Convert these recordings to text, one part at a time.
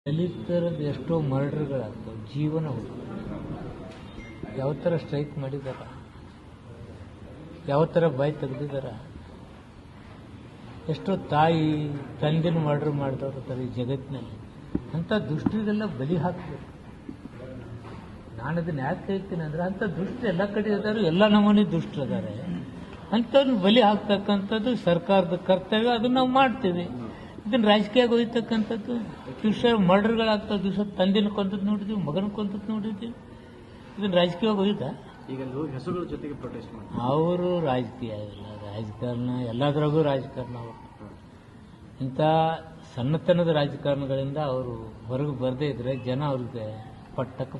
ದಲಿತರದ್ದು ಎಷ್ಟೋ ಮರ್ಡರ್ಗಳಾಗ್ತವೆ, ಜೀವನ ಹೋಗ್ತದೆ. ಯಾವ ಥರ ಸ್ಟ್ರೈಕ್ ಮಾಡಿದಾರ, ಯಾವ ಥರ ಬಾಯಿ ತೆಗೆದಿದಾರ, ಎಷ್ಟೋ ತಾಯಿ ತಂದಿನ ಮರ್ಡರ್ ಮಾಡಿದವ್ರು ಈ ಜಗತ್ತಿನಲ್ಲಿ. ಅಂಥ ದುಷ್ಟರಿಗೆಲ್ಲ ಬಲಿ ಹಾಕಬೇಕು. ನಾನು ಅದನ್ನ ಯಾಕೆ ಹೇಳ್ತೀನಿ ಅಂದರೆ, ಅಂಥ ದುಷ್ಟರು ಎಲ್ಲ ಕಡೆ ಇದ್ದಾರೆ, ಎಲ್ಲ ನಮೂನಿ ದುಷ್ಟರು ಇದ್ದಾರೆ. ಅಂಥವ್ರನ್ನ ಬಲಿ ಹಾಕ್ತಕ್ಕಂಥದ್ದು ಸರ್ಕಾರದ ಕರ್ತವ್ಯ. ಅದನ್ನು ನಾವು ಮಾಡ್ತೀವಿ. ಇದನ್ನು ರಾಜಕೀಯವಾಗಿ ಹೋಗ್ತಕ್ಕಂಥದ್ದು ದಿವಸ ಮರ್ಡರ್ಗಳಾಗ್ತಾವೆ. ದಿವಸ ತಂದಿನ ಕೊಂದದ್ದು ನೋಡಿದ್ವಿ, ಮಗನ ಕೊಂದದ್ದು ನೋಡಿದ್ವಿ. ಇದನ್ನು ರಾಜಕೀಯವಾಗಿ ಹೋಗಿದ್ದ. ಈಗ ಹೆಸರುಗಳ ಜೊತೆಗೆ ಪ್ರೊಟೆಸ್ಟ್ ಮಾಡಿ ಅವರು ರಾಜಕೀಯ ಇಲ್ಲ, ರಾಜಕಾರಣ ಎಲ್ಲದರಾಗೂ ರಾಜಕಾರಣ. ಅವರು ಇಂಥ ಸಣ್ಣತನದ ರಾಜಕಾರಣಗಳಿಂದ ಅವರು ಹೊರಗೆ ಬರದೇ ಇದ್ರೆ ಜನ ಅವ್ರಿಗೆ ಪಟ್ಟಕ್ಕೆ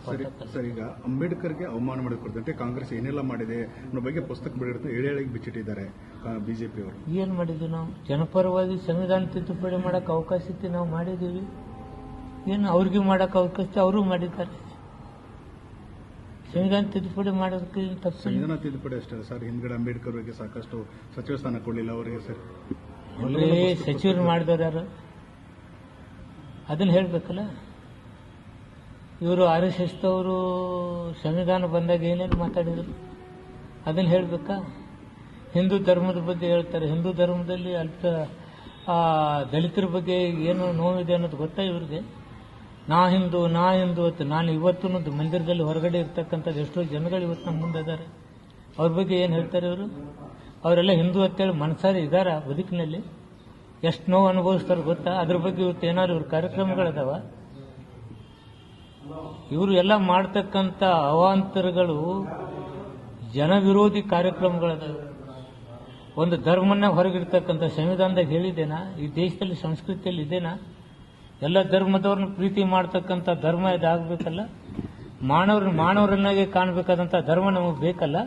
ಸರ್, ಈಗ ಅಂಬೇಡ್ಕರ್ಗೆ ಅವಮಾನ ಮಾಡಿಕೊಡ್ತಂತೆ ಕಾಂಗ್ರೆಸ್ ಏನೆಲ್ಲ ಮಾಡಿದೆ ಅನ್ನೋ ಬಗ್ಗೆ ಪುಸ್ತಕ ಬಿಡುತ್ತೆ ಏಳಿಗೆ ಬಿಚ್ಚಿಟ್ಟಿದ್ದಾರೆ ಬಿಜೆಪಿ ಅವರು. ಏನು ಮಾಡಿದ್ವಿ ನಾವು? ಜನಪರವಾಗಿ ಸಂವಿಧಾನ ತಿದ್ದುಪಡಿ ಮಾಡೋಕೆ ಅವಕಾಶ ಇತ್ತು, ನಾವು ಮಾಡಿದ್ದೀವಿ. ಏನು ಅವ್ರಿಗೆ ಮಾಡೋಕೆ ಅವಕಾಶ ಅವರು ಮಾಡಿದ್ದಾರೆ. ಸಂವಿಧಾನ ತಿದ್ದುಪಡಿ ಮಾಡೋದಕ್ಕೆ ತಪ್ಪು. ಸಂವಿಧಾನ ತಿದ್ದುಪಡಿ ಅಷ್ಟೇ ಸರ್, ಹಿಂದ್ಗಡೆ ಅಂಬೇಡ್ಕರ್ ಬಗ್ಗೆ ಸಾಕಷ್ಟು ಸಚಿವ ಸ್ಥಾನ ಕೊಡಲಿಲ್ಲ ಅವರಿಗೆ ಸರ್. ಸಚಿವರು ಮಾಡಿದವ್ರು ಯಾರು ಅದನ್ನು ಹೇಳಬೇಕಲ್ಲ. ಇವರು RSS ದವರು ಸಂವಿಧಾನ ಬಂದಾಗ ಏನೇನು ಮಾತಾಡಿದರು ಅದನ್ನು ಹೇಳಬೇಕಾ? ಹಿಂದೂ ಧರ್ಮದ ಬಗ್ಗೆ ಹೇಳ್ತಾರೆ. ಹಿಂದೂ ಧರ್ಮದಲ್ಲಿ ದಲಿತರ ಬಗ್ಗೆ ಏನು ನೋವಿದೆ ಅನ್ನೋದು ಗೊತ್ತಾ ಇವ್ರಿಗೆ? ನಾ ಹಿಂದೂ ಅಂತ ನಾನು ಇವತ್ತು ಮಂದಿರದಲ್ಲಿ ಹೊರಗಡೆ ಇರ್ತಕ್ಕಂಥದ್ದು ಎಷ್ಟೋ ಜನಗಳು ಇವತ್ತು ನಮ್ಮ ಮುಂದೆ ಇದ್ದಾರೆ. ಅವ್ರ ಬಗ್ಗೆ ಏನು ಹೇಳ್ತಾರೆ ಇವರು? ಅವರೆಲ್ಲ ಹಿಂದೂ ಅಂತೇಳಿ ಮನಸಾರಿ ಇದ್ದಾರಾ ಬದುಕಿನಲ್ಲಿ? ಎಷ್ಟು ನೋವು ಅನುಭವಿಸ್ತಾರೆ ಗೊತ್ತಾ? ಅದ್ರ ಬಗ್ಗೆ ಇವತ್ತು ಏನಾದ್ರು ಇವ್ರ ಕಾರ್ಯಕ್ರಮಗಳದಾವ? ಇವರು ಎಲ್ಲ ಮಾಡ್ತಕ್ಕಂಥ ಅವಾಂತರಗಳು ಜನ ವಿರೋಧಿ ಕಾರ್ಯಕ್ರಮಗಳದಾವ. ಒಂದು ಧರ್ಮನ ಹೊರಗಿರ್ತಕ್ಕಂಥ ಸಂವಿಧಾನದಾಗ ಹೇಳಿದ್ದೇನಾ? ಈ ದೇಶದಲ್ಲಿ ಸಂಸ್ಕೃತಿಯಲ್ಲಿ ಇದೇನಾ? ಎಲ್ಲ ಧರ್ಮದವ್ರನ್ನ ಪ್ರೀತಿ ಮಾಡ್ತಕ್ಕಂಥ ಧರ್ಮ ಇದಾಗಬೇಕಲ್ಲ. ಮಾನವರನ್ನಾಗೆ ಕಾಣಬೇಕಾದಂಥ ಧರ್ಮ ನಮಗೆ ಬೇಕಲ್ಲ.